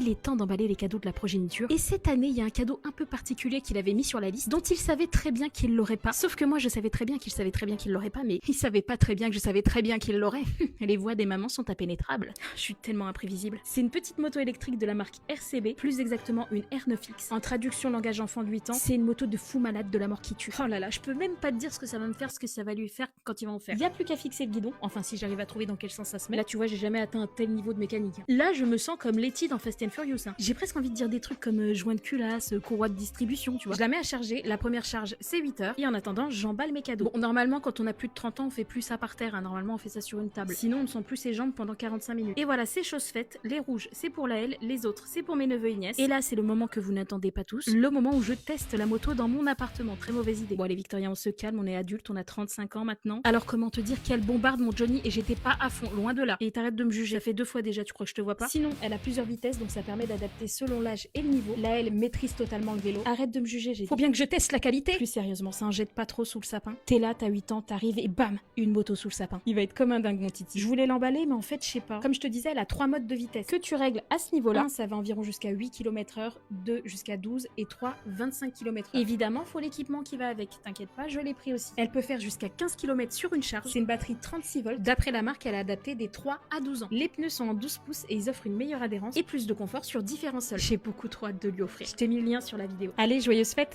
il est temps d'emballer les cadeaux de la progéniture. Et cette année, il y a un cadeau un peu particulier qu'il avait mis sur la liste, dont il savait très bien qu'il l'aurait pas. Sauf que moi, je savais très bien qu'il savait très bien qu'il l'aurait pas, mais il savait pas très bien que je savais très bien qu'il l'aurait. Les voix des mamans sont impénétrables. Je suis tellement imprévisible. C'est une petite moto électrique de la marque RCB, plus exactement une R9X. En traduction langage enfant de 8 ans, c'est une moto de fou malade de la mort qui tue. Oh là là, je peux même pas te dire ce que ça va me faire, ce que ça va lui faire quand il va en faire. Il y a plus qu'à fixer le guidon, enfin si j'arrive à trouver dans quel sens ça se met. Là tu vois, j'ai jamais atteint un tel niveau de mécanique. Là je me sens comme Letty dans Fast and Furious. J'ai presque envie de dire des trucs comme joint de culasse, courroie de distribution, tu vois. Je la mets à charger, la première charge c'est 8 heures, et en attendant j'emballe mes cadeaux. Bon, normalement quand on a plus de 30 ans on fait plus ça par terre, hein. Normalement on fait ça sur une table. Sinon on ne sent plus ses jambes pendant 45 minutes. Et voilà, c'est chose faite, les rouges c'est pour la L, les autres c'est pour mes neveux et nièces. Et là c'est le moment que vous n'attendez pas tous, le moment où je teste la moto dans mon appartement. Très mauvaise idée. Bon allez Victoria, on se calme, on est adulte, on a 35 ans maintenant. Alors comment te dire qu'elle bombarde mon Johnny et j'étais pas à fond, loin de là. Et t'arrêtes de me juger, ça fait 2 fois déjà, tu crois que je te vois pas? Sinon, elle a plusieurs vitesses donc ça permet d'adapter selon l'âge et le niveau. Là elle maîtrise totalement le vélo. Arrête de me juger, faut bien que je teste la qualité. Plus sérieusement, ça en jette pas trop sous le sapin. T'es là, t'as 8 ans, t'arrives et bam, une moto sous le sapin. Il va être comme un dingue mon titi. Je voulais l'emballer mais en fait je sais pas. Comme je te disais, elle a 3 modes de vitesse que tu règles à ce niveau-là. 1, ça va environ jusqu'à 8 km/h, 2 jusqu'à 12 et 3 25 km/h. Évidemment, faut l'équipement qui va avec. T'inquiète pas, je l'ai pris aussi. Elle peut faire jusqu'à 15 km sur une charge. C'est une batterie 36 volts. D'après la marque, elle a adapté des 3 à 12 ans. Les pneus sont en 12 pouces et ils offrent une meilleure adhérence et plus de confort sur différents sols. J'ai beaucoup trop hâte de lui offrir. Je t'ai mis le lien sur la vidéo. Allez, joyeuse fête!